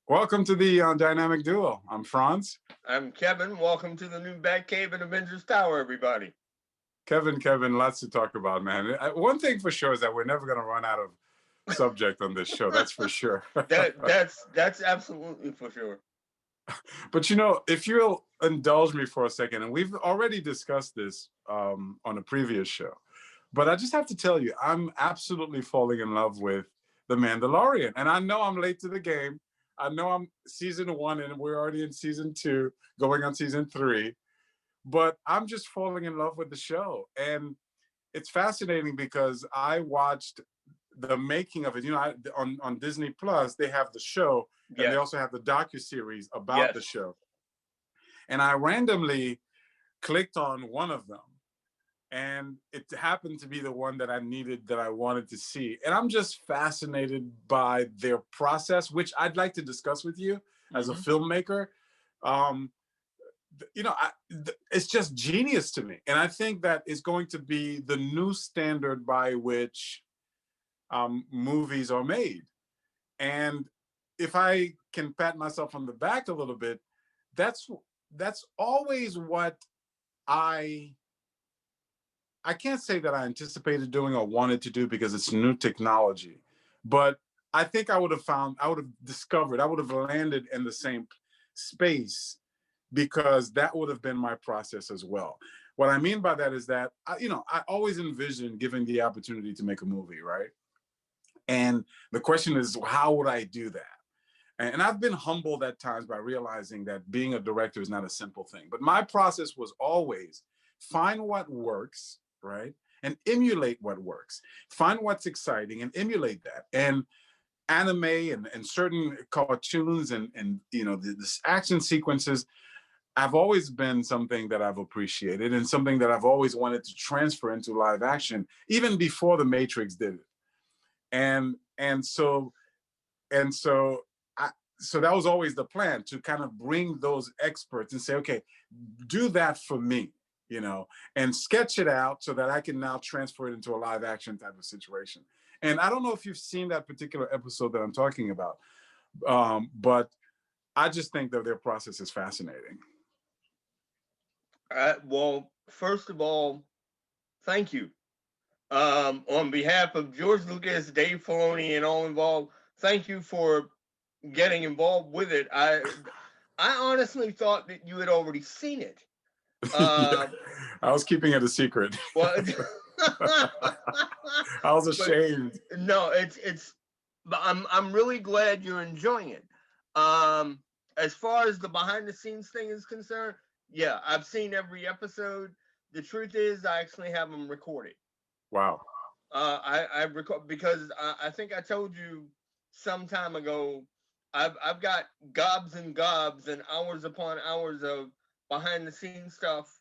Welcome to the Dynamic Duo. I'm Franz. I'm Kevin. Welcome to the new Batcave and Avengers Tower, everybody. Kevin, lots to talk about, man. One thing for sure is that we're never going to run out of subject on this show. That's for sure. That's absolutely for sure. But if you'll indulge me for a second, and we've already discussed this on a previous show, but I just have to tell you, I'm absolutely falling in love with The Mandalorian. And I know I'm late to the game. I know I'm season 1 and we're already in season 2, going on season 3. But I'm just falling in love with the show. And it's fascinating because I watched the making of it. On Disney Plus, they have the show, and they also have the docuseries about the show. And I randomly clicked on one of them, and it happened to be the one that I wanted to see. And I'm just fascinated by their process, which I'd like to discuss with you as a filmmaker. It's just genius to me. And I think that is going to be the new standard by which movies are made. And if I can pat myself on the back a little bit, that's always what I can't say that I anticipated doing or wanted to do because it's new technology. But I think I would have landed in the same space because that would have been my process as well. What I mean by that is that, I always envisioned giving the opportunity to make a movie, right? And the question is, how would I do that? And I've been humbled at times by realizing that being a director is not a simple thing. But my process was always find what works, right? And emulate what works. Find what's exciting and emulate that. And anime and certain cartoons and this action sequences have always been something that I've appreciated and something that I've always wanted to transfer into live action, even before The Matrix did it. So that was always the plan, to kind of bring those experts and say, okay, do that for me, and sketch it out so that I can now transfer it into a live action type of situation. And I don't know if you've seen that particular episode that I'm talking about, but I just think that their process is fascinating. Well, first of all, thank you. On behalf of George Lucas, Dave Filoni, and all involved, thank you for getting involved with it. I honestly thought that you had already seen it. Yeah, I was keeping it a secret. Well, I was ashamed. But, no, but I'm really glad you're enjoying it. As far as the behind the scenes thing is concerned, yeah, I've seen every episode. The truth is, I actually have them recorded. Wow. I record because I think I told you some time ago. I've got gobs and gobs and hours upon hours of behind the scenes stuff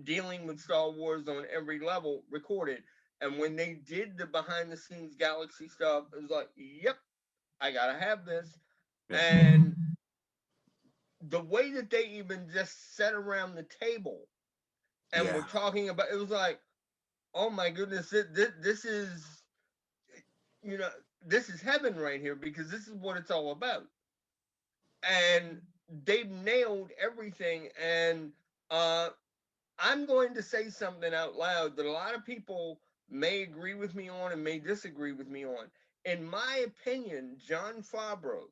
dealing with Star Wars on every level recorded. And when they did the behind the scenes galaxy stuff, it was like, yep, I gotta have this. Yeah. And the way that they even just sat around the table and were talking about, it was like, oh my goodness, this is, this is heaven right here, because this is what it's all about. And they've nailed everything. And I'm going to say something out loud that a lot of people may agree with me on and may disagree with me on. In my opinion, Jon Favreau,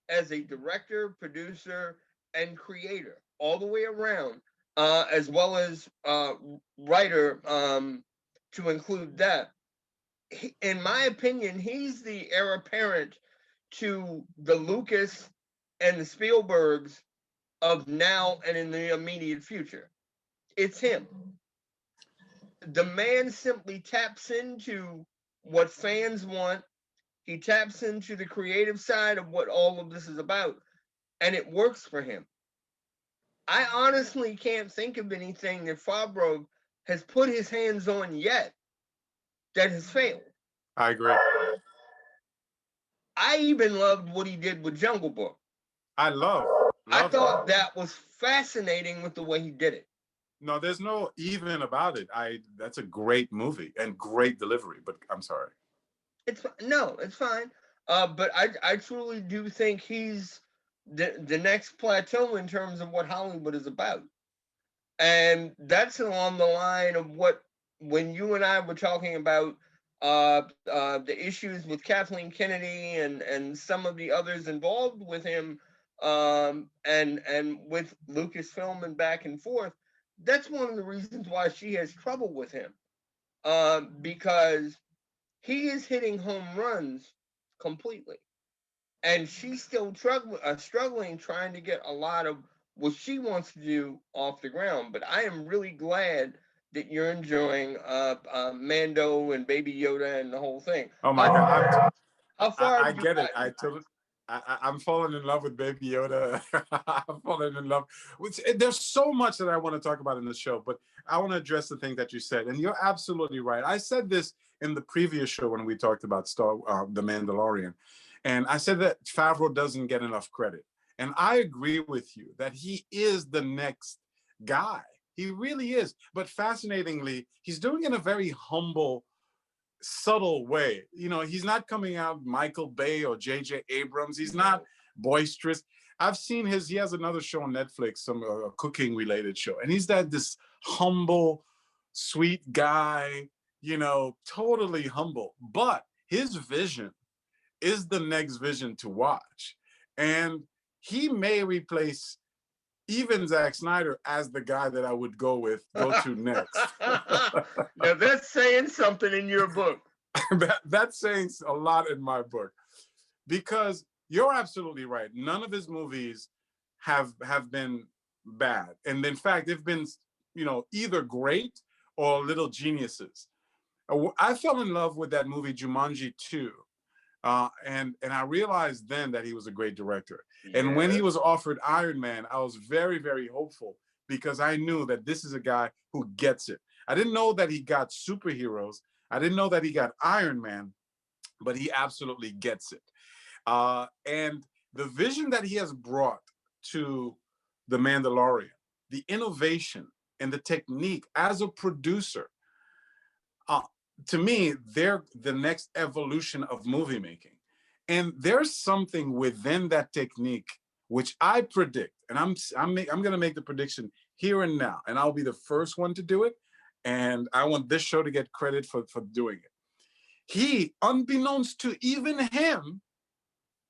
as a director, producer, and creator, all the way around, as well as writer, to include that, in my opinion, he's the heir apparent to the Lucas and the Spielbergs of now and in the immediate future. It's him. The man simply taps into what fans want. He taps into the creative side of what all of this is about, and it works for him. I honestly can't think of anything that Favreau has put his hands on yet that has failed. I agree. I even loved what he did with Jungle Book. I thought that was fascinating with the way he did it. No, there's no even about it. That's a great movie and great delivery, but I'm sorry. It's fine. But I truly do think he's the next plateau in terms of what Hollywood is about. And that's along the line of what, when you and I were talking about the issues with Kathleen Kennedy and some of the others involved with him, and with Lucasfilm and back and forth. That's one of the reasons why she has trouble with him, because he is hitting home runs completely, and she's still struggling trying to get a lot of what she wants to do off the ground. But I am really glad that you're enjoying Mando and Baby Yoda and the whole thing. Oh my God, How far I have you get it. gotten? I'm falling in love with Baby Yoda. I'm falling in love. There's so much that I want to talk about in the show, but I want to address the thing that you said, and you're absolutely right. I said this in the previous show when we talked about The Mandalorian, and I said that Favreau doesn't get enough credit, and I agree with you that he is the next guy. He really is. But fascinatingly, he's doing it in a very humble, subtle way. You know, he's not coming out Michael Bay or J.J. Abrams. He's not boisterous. I've seen he has another show on Netflix, some cooking related show. And he's this humble, sweet guy, you know, totally humble. But his vision is the next vision to watch. And he may replace even Zack Snyder as the guy that I would go to next. Now that's saying something in your book. That's saying a lot in my book, because you're absolutely right. None of his movies have been bad, and in fact, they've been, you know, either great or little geniuses. I fell in love with that movie Jumanji 2. And I realized then that he was a great director. And when he was offered Iron Man, I was very, very hopeful, because I knew that this is a guy who gets it. I didn't know that he got superheroes. I didn't know that he got Iron Man, but he absolutely gets it. And the vision that he has brought to The Mandalorian, the innovation and the technique as a producer, to me, they're the next evolution of movie making. And there's something within that technique which I predict, and I'm going to make the prediction here and now, and I'll be the first one to do it. And I want this show to get credit for doing it. He, unbeknownst to even him,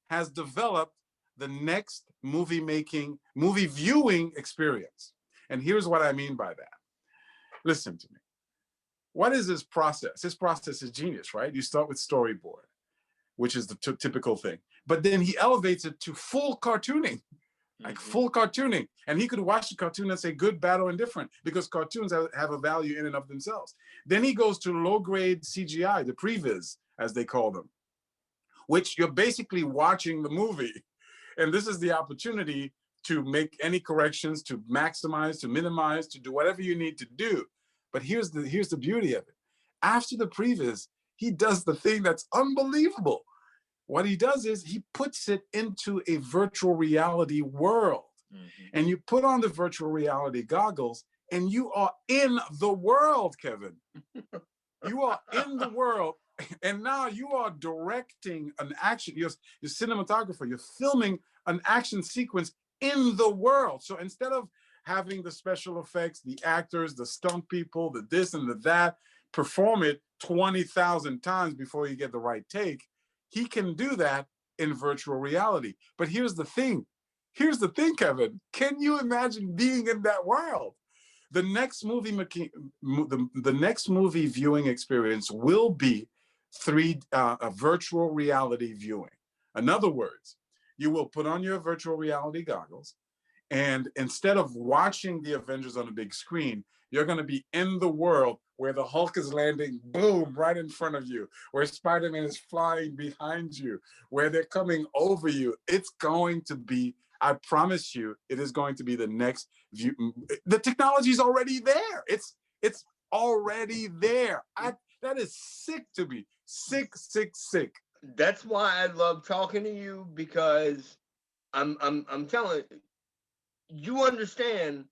has developed the next movie viewing experience. And here's what I mean by that. Listen to me. What is his process? His process is genius, right? You start with storyboard, which is the typical thing. But then he elevates it to full cartooning, like full cartooning. And he could watch the cartoon and say good, bad, or indifferent, because cartoons have a value in and of themselves. Then he goes to low-grade CGI, the previs, as they call them, which you're basically watching the movie. And this is the opportunity to make any corrections, to maximize, to minimize, to do whatever you need to do. But here's the beauty of it. After the previs, he does the thing that's unbelievable. What he does is he puts it into a virtual reality world. And you put on the virtual reality goggles and you are in the world, Kevin. You are in the world. And now you are directing an action. You're cinematographer. You're filming an action sequence in the world. So instead of having the special effects, the actors, the stunt people, the this and the that, perform it 20,000 times before you get the right take, he can do that in virtual reality. But here's the thing. Here's the thing, Kevin. Can you imagine being in that world? The next movie, the next movie viewing experience will be a virtual reality viewing. In other words, you will put on your virtual reality goggles, and instead of watching the Avengers on a big screen, you're going to be in the world where the Hulk is landing, boom, right in front of you, where Spider-Man is flying behind you, where they're coming over you. It's going to be, I promise you, it is going to be the next view. The technology is already there. It's already there. That is sick to me. Sick, sick, sick. That's why I love talking to you, because I'm telling you understand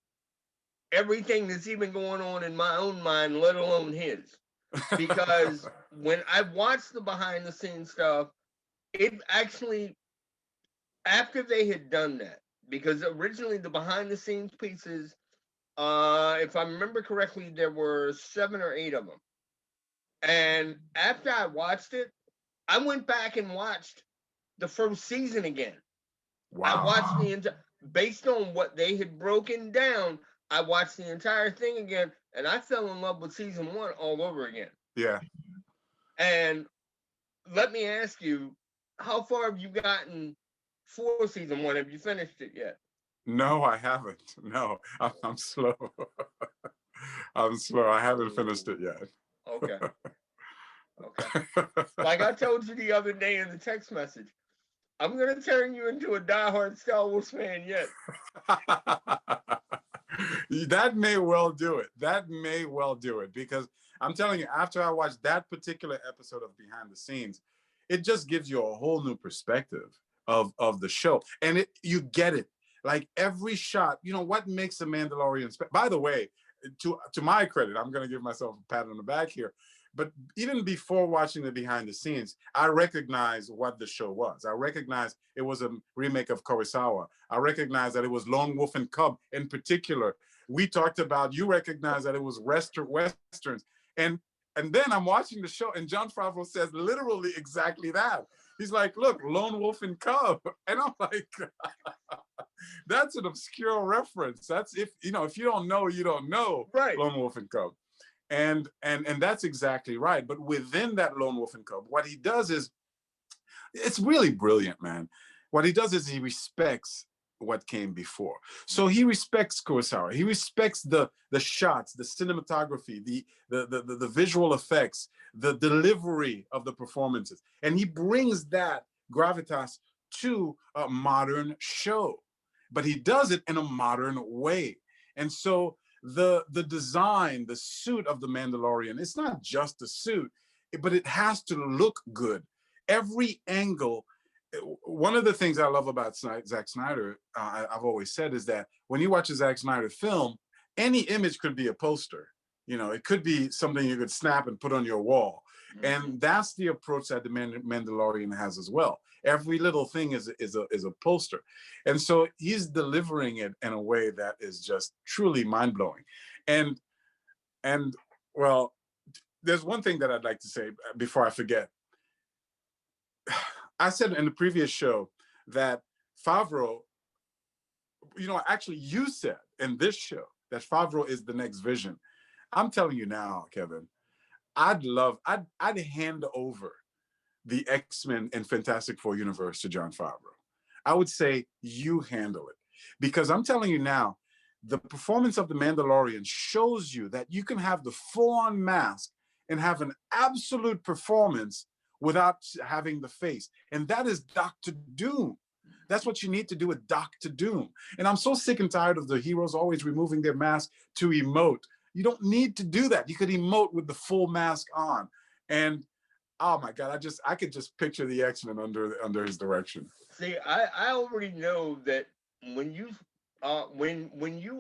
everything that's even going on in my own mind, let alone his. Because when I watch the behind the scenes stuff, it actually, after they had done that, because originally the behind the scenes pieces, if I remember correctly, there were 7 or 8 of them. And after I watched it, I went back and watched the first season again. I Wow. watched the entire, based on what they had broken down. I watched the entire thing again, and I fell in love with season 1 all over again. Yeah. And let me ask you, how far have you gotten for season 1? Have you finished it yet? No, I haven't. No, I'm slow. I'm slow. I haven't finished it yet. Okay. Okay. Like I told you the other day in the text message, I'm gonna turn you into a diehard Star Wars fan yet. That may well do it. That may well do it, because I'm telling you, after I watched that particular episode of Behind the Scenes, it just gives you a whole new perspective of the show, and you get it. Like every shot, what makes the Mandalorian. By the way, to my credit, I'm going to give myself a pat on the back here. But even before watching the behind the scenes, I recognized what the show was. I recognized it was a remake of Kurosawa. I recognized that it was Lone Wolf and Cub in particular. We talked about, you recognize that it was Westerns. And then I'm watching the show, and Jon Favreau says literally exactly that. He's like, look, Lone Wolf and Cub. And I'm like, that's an obscure reference. That's if you don't know, you don't know. Right. Lone Wolf and Cub. And that's exactly right. But within that Lone Wolf and Cub, what he does is, it's really brilliant, man. What he does is he respects what came before. So he respects Kurosawa. He respects the shots, the cinematography, the visual effects, the delivery of the performances. And he brings that gravitas to a modern show. But he does it in a modern way. And so the design, the suit of the Mandalorian, it's not just a suit, but it has to look good. Every angle. One of the things I love about Zack Snyder, I've always said, is that when you watch a Zack Snyder film, any image could be a poster. It could be something you could snap and put on your wall. Mm-hmm. And that's the approach that the Mandalorian has as well. Every little thing is a poster. And so he's delivering it in a way that is just truly mind-blowing. And well, there's one thing that I'd like to say before I forget. I said in the previous show that Favreau, actually you said in this show that Favreau is the next vision. I'm telling you now, Kevin, I'd hand over the X-Men and Fantastic Four universe to Jon Favreau. I would say you handle it, because I'm telling you now, the performance of the Mandalorian shows you that you can have the full-on mask and have an absolute performance without having the face. And that is Dr. Doom. That's what you need to do with Dr. Doom. And I'm so sick and tired of the heroes always removing their mask to emote. You don't need to do that. You could emote with the full mask on. And oh my God, I could just picture the X-Men under his direction. See, I already know that when you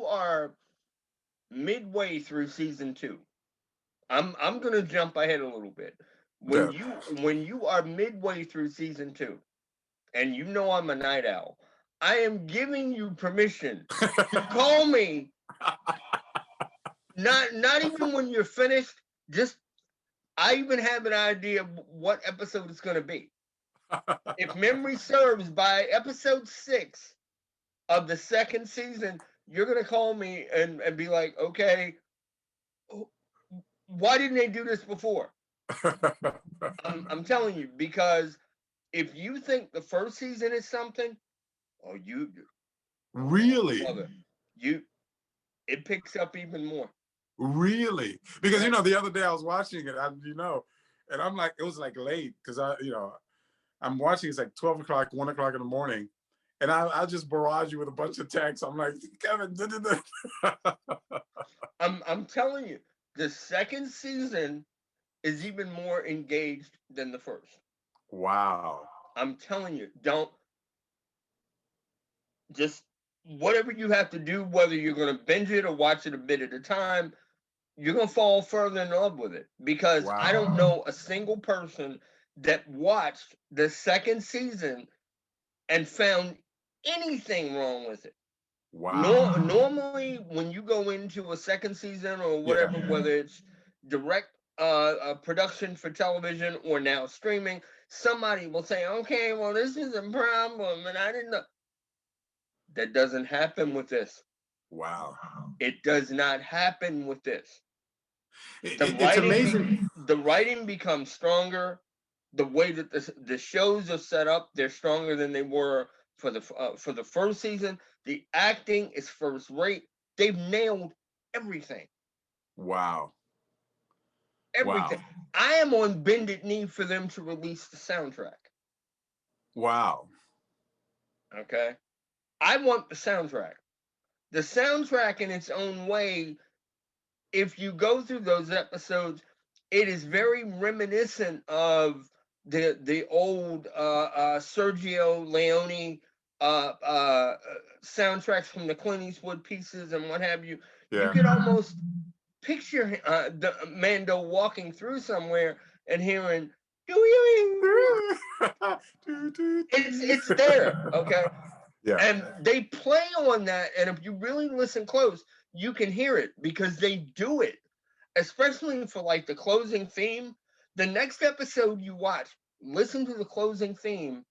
are midway through season 2, I'm gonna jump ahead a little bit. When you are midway through season 2, and I'm a night owl, I am giving you permission to call me. Not even when you're finished. Just, I even have an idea of what episode it's gonna be. If memory serves, by episode 6 of the second season, you're gonna call me and be like, okay, why didn't they do this before? I'm telling you, because if you think the first season is something, you really, it picks up even more. Really, because the other day I was watching it, and I'm like, it was like late because I'm watching. It's like 12 o'clock, 1 o'clock in the morning, and I just barrage you with a bunch of texts. I'm like, Kevin, I'm telling you, the second season is even more engaged than the first. Wow. I'm telling you, don't just, whatever you have to do, whether you're going to binge it or watch it a bit at a time, you're going to fall further in love with it, because I don't know a single person that watched the second season and found anything wrong with it. Wow. Normally, when you go into a second season or Yeah. whatever, whether it's direct production for television or now streaming, somebody will say, "Okay, well, this is a problem," and I didn't know. That doesn't happen with this. Wow. It does not happen with this. The It's writing, amazing. the writing becomes stronger. The way that the shows are set up, they're stronger than they were for the first season. The acting is first rate. They've nailed everything. Wow. Wow. Everything. I am on bended knee for them to release the soundtrack. Wow. Okay, I want the soundtrack. The soundtrack, in its own way, if you go through those episodes, it is very reminiscent of the old Sergio Leone soundtracks from the Clint Eastwood pieces and what have you. You Yeah. could almost picture the Mando walking through somewhere and hearing, it's there, okay? Yeah. And they play on that, and if you really listen close, you can hear it because they do it, especially for like the closing theme. The next episode you watch, listen to the closing theme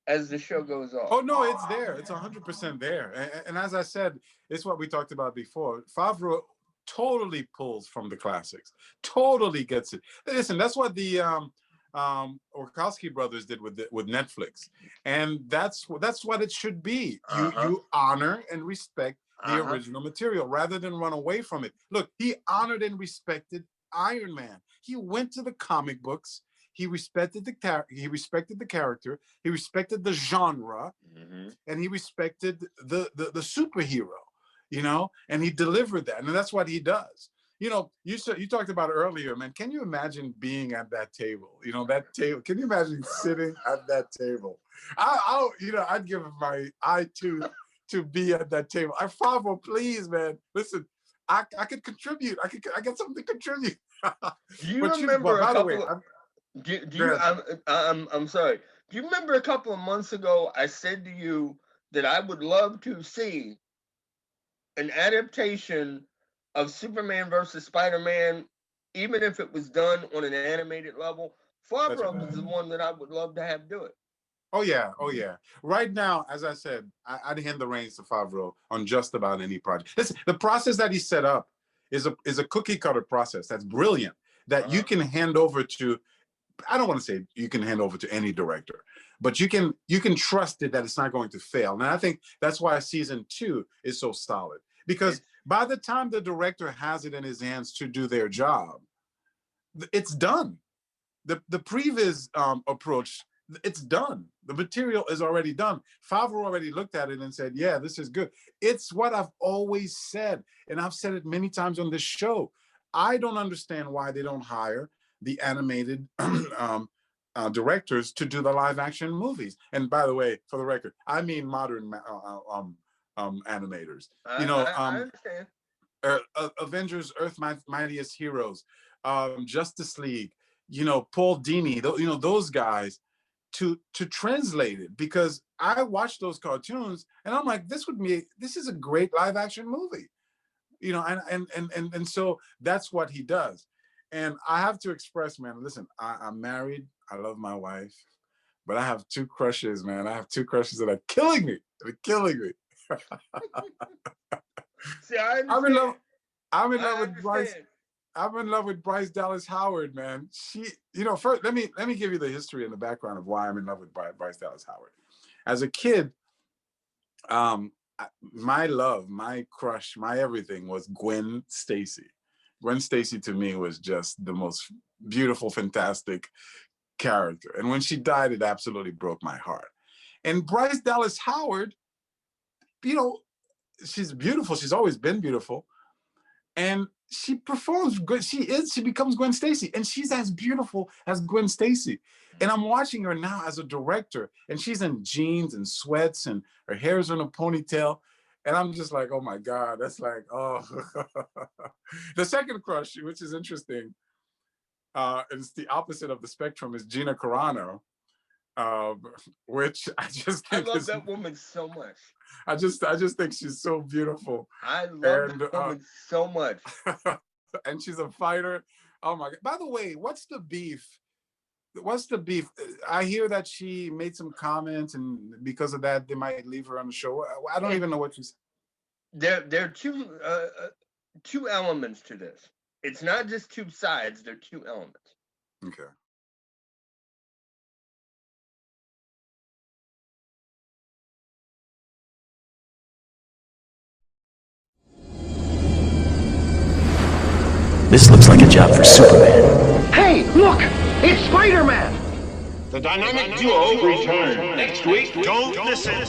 as the show goes off. Oh no, it's there. It's 100% there. And as I said, it's what we talked about before. Favreau totally pulls from the classics. Totally gets it. Listen, that's what the Orkowski brothers did with Netflix, and that's what it should be. You honor and respect the original material rather than run away from it. Look, he honored and respected Iron Man. He went to the comic books. He respected the character. He respected the genre, and he respected the superhero. You know, and he delivered that, and that's what he does. You know, you talked about earlier, man. Can you imagine being at that table? You know, that table. Can you imagine sitting at that table? I'd give my eye to be at that table. Favreau, please, man. Listen, I could contribute. I got something to contribute. Do you remember by the way, I'm sorry. Do you remember a couple of months ago I said to you that I would love to see an adaptation of Superman versus Spider-Man, even if it was done on an animated level? Favreau is the one that I would love to have do it. Oh yeah. Right now, as I said, I'd hand the reins to Favreau on just about any project. Listen, the process that he set up is a cookie cutter process that's brilliant, that you can hand over to. I don't want to say you can hand over to any director, but you can trust it that it's not going to fail. And I think that's why season 2 is so solid, because by the time the director has it in his hands to do their job, it's done. The previous approach, it's done. The material is already done. Favreau already looked at it and said, yeah, this is good. It's what I've always said, and I've said it many times on this show. I don't understand why they don't hire the animated directors to do the live action movies. And by the way, for the record, I mean modern animators. I understand. Avengers, Earth Mightiest Heroes, Justice League, Paul Dini, those guys, to translate it, because I watched those cartoons and I'm like, this is a great live action movie, and so that's what he does. And I have to express, man, listen, I'm married, I love my wife, but I have 2 crushes, man. I have 2 crushes that are killing me. They're killing me. See, I understand. I'm in love with Bryce. I'm in love with Bryce Dallas Howard, man. First, let me give you the history and the background of why I'm in love with Bryce Dallas Howard. As a kid, my love, my crush, my everything was Gwen Stacy. Gwen Stacy to me was just the most beautiful, fantastic character. And when she died, it absolutely broke my heart. And Bryce Dallas Howard, she's beautiful. She's always been beautiful. And she performs good. She becomes Gwen Stacy, and she's as beautiful as Gwen Stacy. And I'm watching her now as a director, and she's in jeans and sweats, and her hair's in a ponytail. And I'm just like, oh my God, that's like, oh. The second crush, which is interesting, it's the opposite of the spectrum, is Gina Carano, uh, which I just I think love is, that woman so much. I just think she's so beautiful. I love And that woman so much. and she's a fighter. Oh my God. By the way, what's the beef? What's the beef? I hear that she made some comments, and because of that, they might leave her on the show. I don't even know what she's. There are two elements to this. It's not just two sides. There are two elements. Okay. This looks like a job for Superman. Hey, look! It's Spider-Man! The dynamic duo return next week. Don't miss it.